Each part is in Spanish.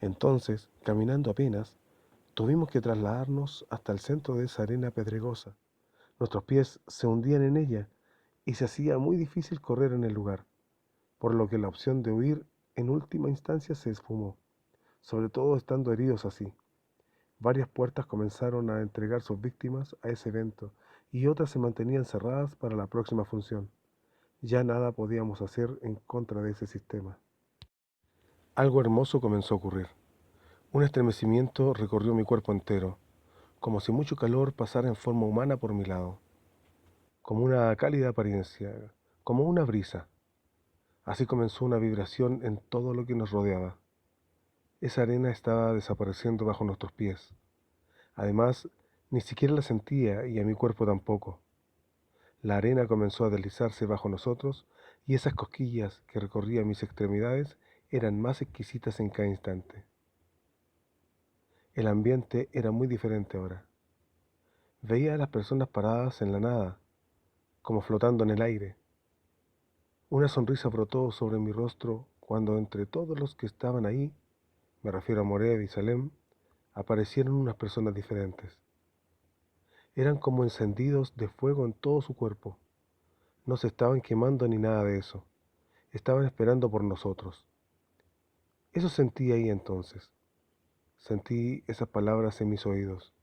Entonces, caminando apenas, tuvimos que trasladarnos hasta el centro de esa arena pedregosa. Nuestros pies se hundían en ella y se hacía muy difícil correr en el lugar, por lo que la opción de huir en última instancia se esfumó, sobre todo estando heridos así. Varias puertas comenzaron a entregar sus víctimas a ese evento y otras se mantenían cerradas para la próxima función. Ya nada podíamos hacer en contra de ese sistema. Algo hermoso comenzó a ocurrir. Un estremecimiento recorrió mi cuerpo entero, como si mucho calor pasara en forma humana por mi lado, como una cálida apariencia, como una brisa. Así comenzó una vibración en todo lo que nos rodeaba. Esa arena estaba desapareciendo bajo nuestros pies. Además, ni siquiera la sentía y a mi cuerpo tampoco. La arena comenzó a deslizarse bajo nosotros y esas cosquillas que recorrían mis extremidades eran más exquisitas en cada instante. El ambiente era muy diferente ahora. Veía a las personas paradas en la nada, como flotando en el aire. Una sonrisa brotó sobre mi rostro cuando entre todos los que estaban ahí, me refiero a Mored y Salem, aparecieron unas personas diferentes. Eran como encendidos de fuego en todo su cuerpo. No se estaban quemando ni nada de eso. Estaban esperando por nosotros. Eso sentí ahí entonces. Sentí esas palabras en mis oídos.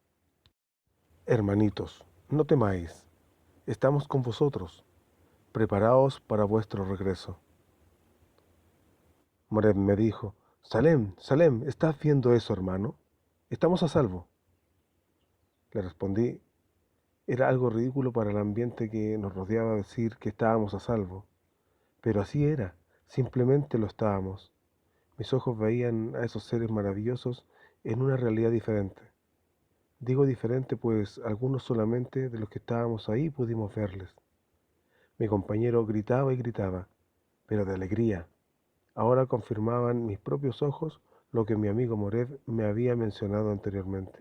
Hermanitos, no temáis. Estamos con vosotros. Preparaos para vuestro regreso. Mored me dijo, Salem, Salem, ¿estás viendo eso, hermano? Estamos a salvo. Le respondí, era algo ridículo para el ambiente que nos rodeaba decir que estábamos a salvo. Pero así era, simplemente lo estábamos. Mis ojos veían a esos seres maravillosos en una realidad diferente. Digo diferente pues algunos solamente de los que estábamos ahí pudimos verles. Mi compañero gritaba y gritaba, pero de alegría. Ahora confirmaban mis propios ojos lo que mi amigo Mored me había mencionado anteriormente.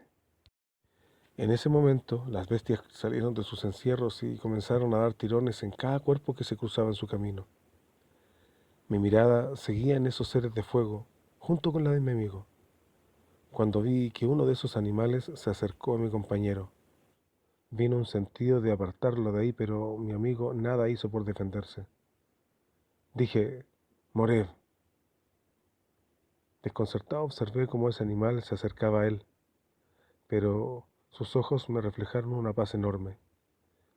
En ese momento, las bestias salieron de sus encierros y comenzaron a dar tirones en cada cuerpo que se cruzaba en su camino. Mi mirada seguía en esos seres de fuego, junto con la de mi amigo, cuando vi que uno de esos animales se acercó a mi compañero. Vino un sentido de apartarlo de ahí, pero mi amigo nada hizo por defenderse. Dije, Mored. Desconcertado observé cómo ese animal se acercaba a él, pero sus ojos me reflejaron una paz enorme.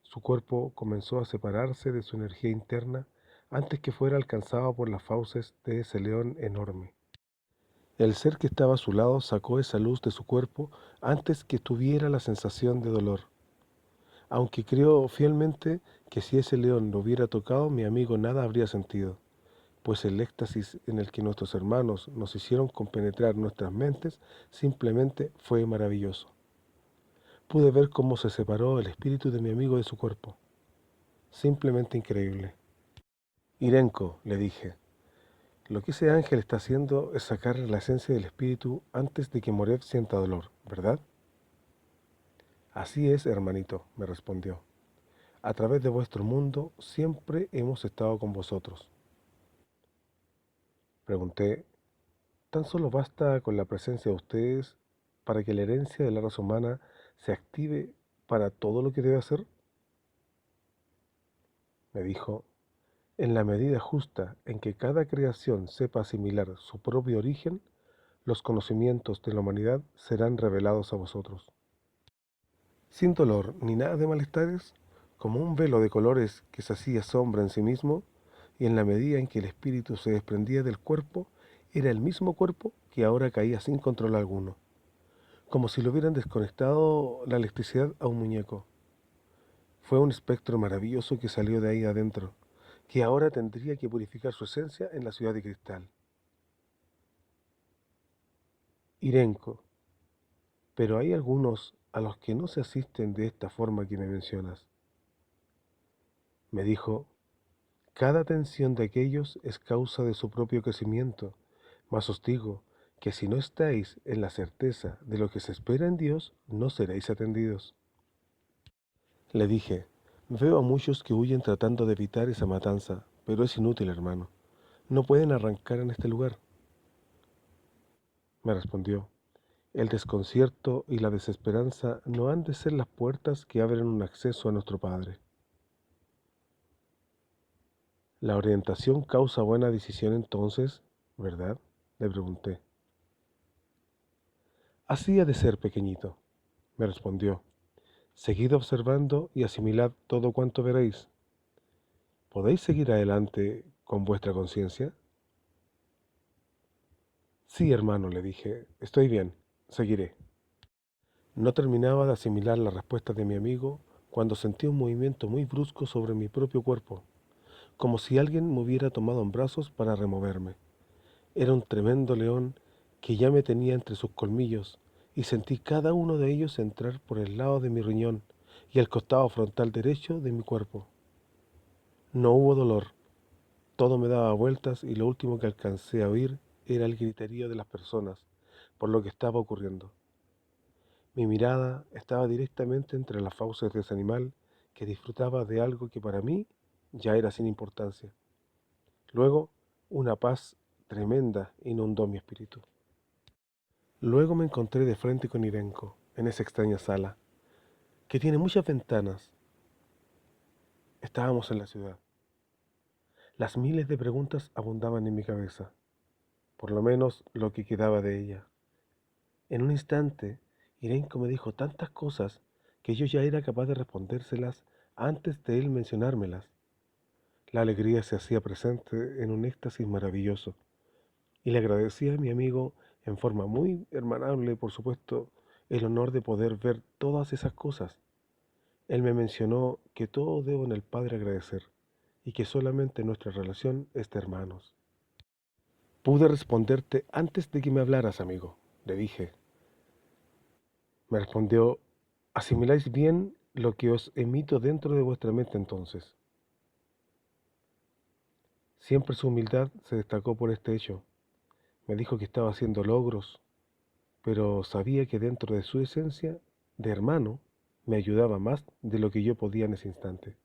Su cuerpo comenzó a separarse de su energía interna antes que fuera alcanzado por las fauces de ese león enorme. El ser que estaba a su lado sacó esa luz de su cuerpo antes que tuviera la sensación de dolor. Aunque creo fielmente que si ese león lo hubiera tocado, mi amigo nada habría sentido, pues el éxtasis en el que nuestros hermanos nos hicieron compenetrar nuestras mentes simplemente fue maravilloso. Pude ver cómo se separó el espíritu de mi amigo de su cuerpo. Simplemente increíble. Irenko, le dije, lo que ese ángel está haciendo es sacar la esencia del espíritu antes de que Mored sienta dolor, ¿verdad? Así es, hermanito, me respondió. A través de vuestro mundo siempre hemos estado con vosotros. Pregunté, ¿tan solo basta con la presencia de ustedes para que la herencia de la raza humana se active para todo lo que debe hacer? Me dijo, en la medida justa en que cada creación sepa asimilar su propio origen, los conocimientos de la humanidad serán revelados a vosotros. Sin dolor ni nada de malestares, como un velo de colores que se hacía sombra en sí mismo, y en la medida en que el espíritu se desprendía del cuerpo, era el mismo cuerpo que ahora caía sin control alguno, como si le hubieran desconectado la electricidad a un muñeco. Fue un espectro maravilloso que salió de ahí adentro, que ahora tendría que purificar su esencia en la ciudad de cristal. Irenco, pero hay algunos a los que no se asisten de esta forma que me mencionas. Me dijo, cada tensión de aquellos es causa de su propio crecimiento, mas os digo que si no estáis en la certeza de lo que se espera en Dios, no seréis atendidos. Le dije, veo a muchos que huyen tratando de evitar esa matanza, pero es inútil, hermano. No pueden arrancar en este lugar. me respondió. El desconcierto y la desesperanza no han de ser las puertas que abren un acceso a nuestro Padre. La orientación causa buena decisión entonces, ¿verdad? Le pregunté. Así ha de ser, pequeñito, me respondió. Seguid observando y asimilad todo cuanto veréis. ¿Podéis seguir adelante con vuestra conciencia? Sí, hermano, le dije, estoy bien, seguiré. No terminaba de asimilar la respuesta de mi amigo cuando sentí un movimiento muy brusco sobre mi propio cuerpo, como si alguien me hubiera tomado en brazos para removerme. Era un tremendo león que ya me tenía entre sus colmillos, y sentí cada uno de ellos entrar por el lado de mi riñón y el costado frontal derecho de mi cuerpo. No hubo dolor, todo me daba vueltas y lo último que alcancé a oír era el griterío de las personas por lo que estaba ocurriendo. Mi mirada estaba directamente entre las fauces de ese animal que disfrutaba de algo que para mí ya era sin importancia. Luego, una paz tremenda inundó mi espíritu. Luego me encontré de frente con Irenko, en esa extraña sala, que tiene muchas ventanas. Estábamos en la ciudad. Las miles de preguntas abundaban en mi cabeza, por lo menos lo que quedaba de ella. En un instante, Irenko me dijo tantas cosas que yo ya era capaz de respondérselas antes de él mencionármelas. La alegría se hacía presente en un éxtasis maravilloso, y le agradecía a mi amigo en forma muy hermanable, por supuesto, el honor de poder ver todas esas cosas. Él me mencionó que todo debo en el Padre agradecer, y que solamente nuestra relación es de hermanos. Pude responderte antes de que me hablaras, amigo, le dije. Me respondió, asimiláis bien lo que os emito dentro de vuestra mente entonces. Siempre su humildad se destacó por este hecho. Me dijo que estaba haciendo logros, pero sabía que dentro de su esencia de hermano me ayudaba más de lo que yo podía en ese instante.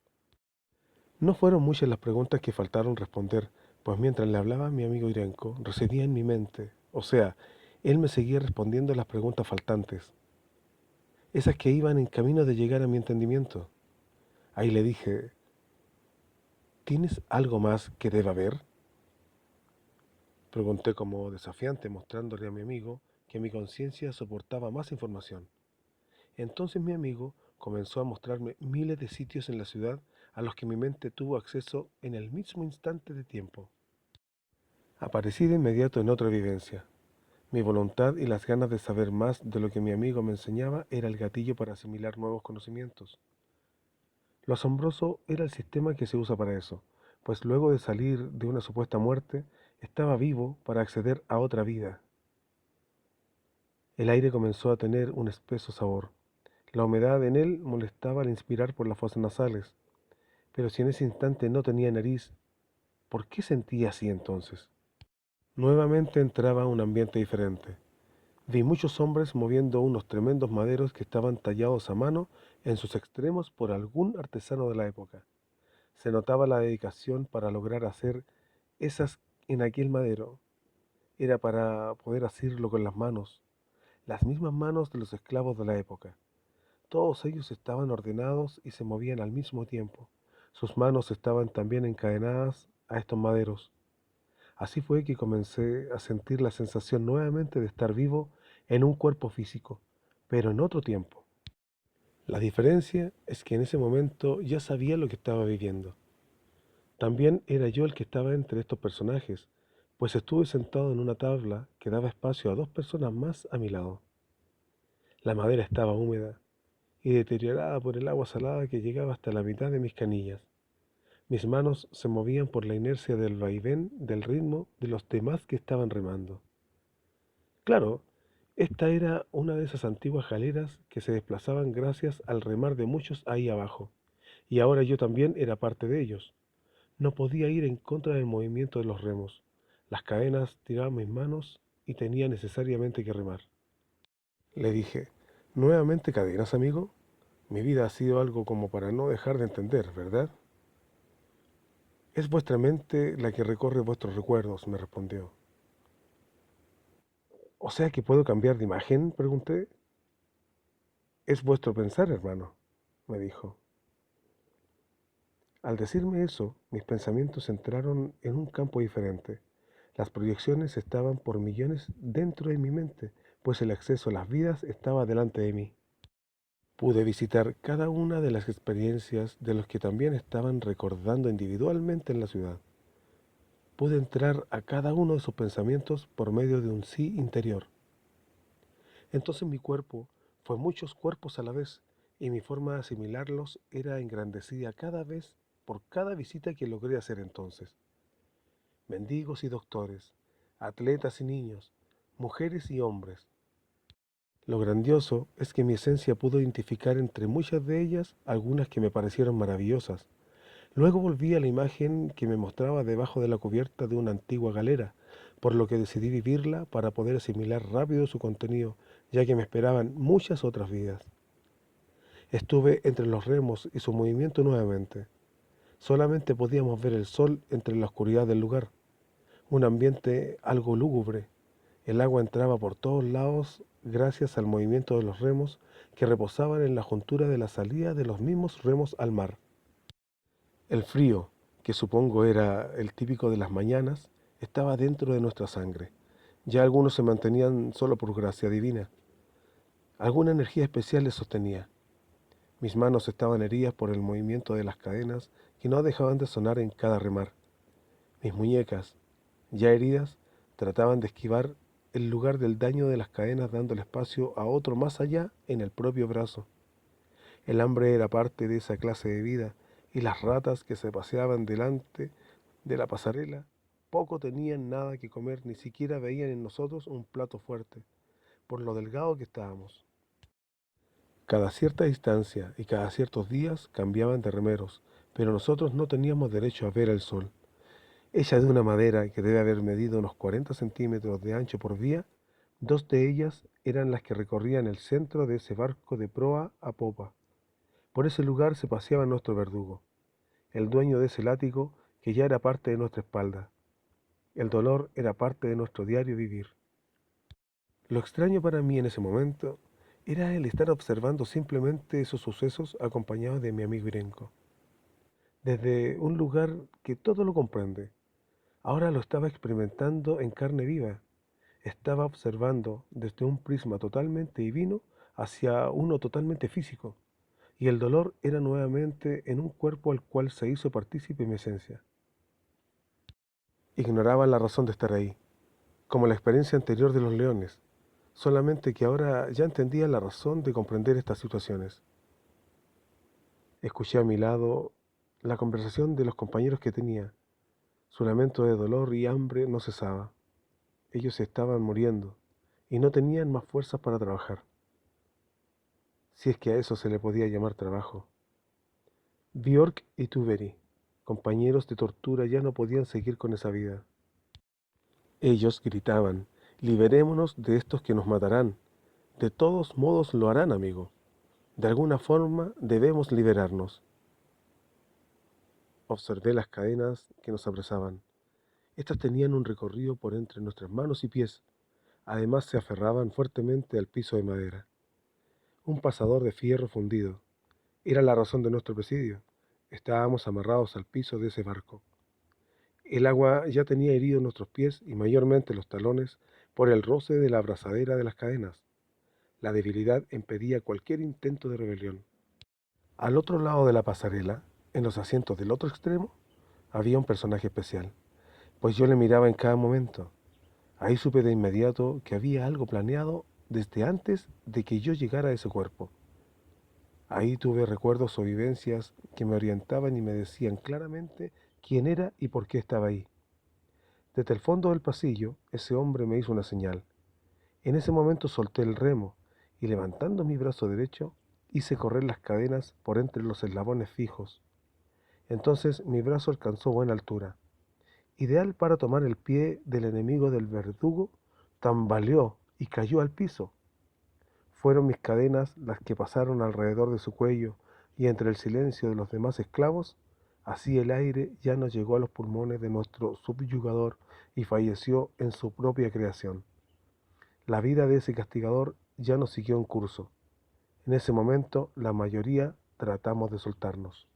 No fueron muchas las preguntas que faltaron responder, pues mientras le hablaba a mi amigo Irenko, recibía en mi mente, o sea, él me seguía respondiendo a las preguntas faltantes, esas que iban en camino de llegar a mi entendimiento. Ahí le dije, ¿tienes algo más que deba ver? Pregunté como desafiante, mostrándole a mi amigo que mi conciencia soportaba más información. Entonces mi amigo comenzó a mostrarme miles de sitios en la ciudad a los que mi mente tuvo acceso en el mismo instante de tiempo. Aparecí de inmediato en otra evidencia. Mi voluntad y las ganas de saber más de lo que mi amigo me enseñaba era el gatillo para asimilar nuevos conocimientos. Lo asombroso era el sistema que se usa para eso, pues luego de salir de una supuesta muerte, estaba vivo para acceder a otra vida. El aire comenzó a tener un espeso sabor. La humedad en él molestaba al inspirar por las fosas nasales, pero si en ese instante no tenía nariz, ¿por qué sentía así entonces? Nuevamente entraba un ambiente diferente. Vi muchos hombres moviendo unos tremendos maderos que estaban tallados a mano en sus extremos por algún artesano de la época. Se notaba la dedicación para lograr hacer esas en aquel madero. Era para poder hacerlo con las manos, las mismas manos de los esclavos de la época. Todos ellos estaban ordenados y se movían al mismo tiempo. Sus manos estaban también encadenadas a estos maderos. Así fue que comencé a sentir la sensación nuevamente de estar vivo en un cuerpo físico, pero en otro tiempo. La diferencia es que en ese momento ya sabía lo que estaba viviendo. También era yo el que estaba entre estos personajes, pues estuve sentado en una tabla que daba espacio a dos personas más a mi lado. La madera estaba húmeda y deteriorada por el agua salada que llegaba hasta la mitad de mis canillas. Mis manos se movían por la inercia del vaivén del ritmo de los demás que estaban remando. Claro, esta era una de esas antiguas galeras que se desplazaban gracias al remar de muchos ahí abajo, y ahora yo también era parte de ellos. No podía ir en contra del movimiento de los remos. Las cadenas tiraban mis manos y tenía necesariamente que remar. Le dije, ¿nuevamente cadenas, amigo? Mi vida ha sido algo como para no dejar de entender, ¿verdad? Es vuestra mente la que recorre vuestros recuerdos, me respondió. ¿O sea que puedo cambiar de imagen?, pregunté. Es vuestro pensar, hermano, me dijo. Al decirme eso, mis pensamientos entraron en un campo diferente. Las proyecciones estaban por millones dentro de mi mente, pues el acceso a las vidas estaba delante de mí. Pude visitar cada una de las experiencias de los que también estaban recordando individualmente en la ciudad. Pude entrar a cada uno de sus pensamientos por medio de un sí interior. Entonces mi cuerpo fue muchos cuerpos a la vez, y mi forma de asimilarlos era engrandecida cada vez por cada visita que logré hacer entonces. Mendigos y doctores, atletas y niños, mujeres y hombres. Lo grandioso es que mi esencia pudo identificar entre muchas de ellas algunas que me parecieron maravillosas. Luego volví a la imagen que me mostraba debajo de la cubierta de una antigua galera, por lo que decidí vivirla para poder asimilar rápido su contenido, ya que me esperaban muchas otras vidas. Estuve entre los remos y su movimiento nuevamente. Solamente podíamos ver el sol entre la oscuridad del lugar, un ambiente algo lúgubre. El agua entraba por todos lados gracias al movimiento de los remos que reposaban en la juntura de la salida de los mismos remos al mar. El frío, que supongo era el típico de las mañanas, estaba dentro de nuestra sangre. Ya algunos se mantenían solo por gracia divina. Alguna energía especial les sostenía. Mis manos estaban heridas por el movimiento de las cadenas que no dejaban de sonar en cada remar. Mis muñecas, ya heridas, trataban de esquivar el lugar del daño de las cadenas dándole espacio a otro más allá en el propio brazo. El hambre era parte de esa clase de vida, y las ratas que se paseaban delante de la pasarela poco tenían nada que comer, ni siquiera veían en nosotros un plato fuerte, por lo delgado que estábamos. Cada cierta distancia y cada ciertos días cambiaban de remeros, pero nosotros no teníamos derecho a ver el sol. Hecha de una madera que debe haber medido unos 40 centímetros de ancho por vía, dos de ellas eran las que recorrían el centro de ese barco de proa a popa. Por ese lugar se paseaba nuestro verdugo, el dueño de ese látigo que ya era parte de nuestra espalda. El dolor era parte de nuestro diario vivir. Lo extraño para mí en ese momento era el estar observando simplemente esos sucesos acompañado de mi amigo Irenko. Desde un lugar que todo lo comprende, ahora lo estaba experimentando en carne viva. Estaba observando desde un prisma totalmente divino hacia uno totalmente físico, y el dolor era nuevamente en un cuerpo al cual se hizo partícipe mi esencia. Ignoraba la razón de estar ahí, como la experiencia anterior de los leones, solamente que ahora ya entendía la razón de comprender estas situaciones. Escuché a mi lado la conversación de los compañeros que tenía. Su lamento de dolor y hambre no cesaba. Ellos se estaban muriendo y no tenían más fuerzas para trabajar, si es que a eso se le podía llamar trabajo. Björk y Tuveri, compañeros de tortura, ya no podían seguir con esa vida. Ellos gritaban: liberémonos de estos que nos matarán. De todos modos lo harán, amigo. De alguna forma debemos liberarnos. Observé las cadenas que nos apresaban. Estas tenían un recorrido por entre nuestras manos y pies. Además se aferraban fuertemente al piso de madera. Un pasador de fierro fundido. Era la razón de nuestro presidio. Estábamos amarrados al piso de ese barco. El agua ya tenía herido nuestros pies y mayormente los talones por el roce de la abrazadera de las cadenas. La debilidad impedía cualquier intento de rebelión. Al otro lado de la pasarela, en los asientos del otro extremo, había un personaje especial, pues yo le miraba en cada momento. Ahí supe de inmediato que había algo planeado desde antes de que yo llegara a ese cuerpo. Ahí tuve recuerdos o vivencias que me orientaban y me decían claramente quién era y por qué estaba ahí. Desde el fondo del pasillo, ese hombre me hizo una señal. En ese momento solté el remo y levantando mi brazo derecho, hice correr las cadenas por entre los eslabones fijos. Entonces mi brazo alcanzó buena altura, ideal para tomar el pie del enemigo del verdugo. Tambaleó y cayó al piso. Fueron mis cadenas las que pasaron alrededor de su cuello, y entre el silencio de los demás esclavos, así el aire ya no llegó a los pulmones de nuestro subyugador y falleció en su propia creación. La vida de ese castigador ya no siguió en curso. En ese momento, la mayoría tratamos de soltarnos.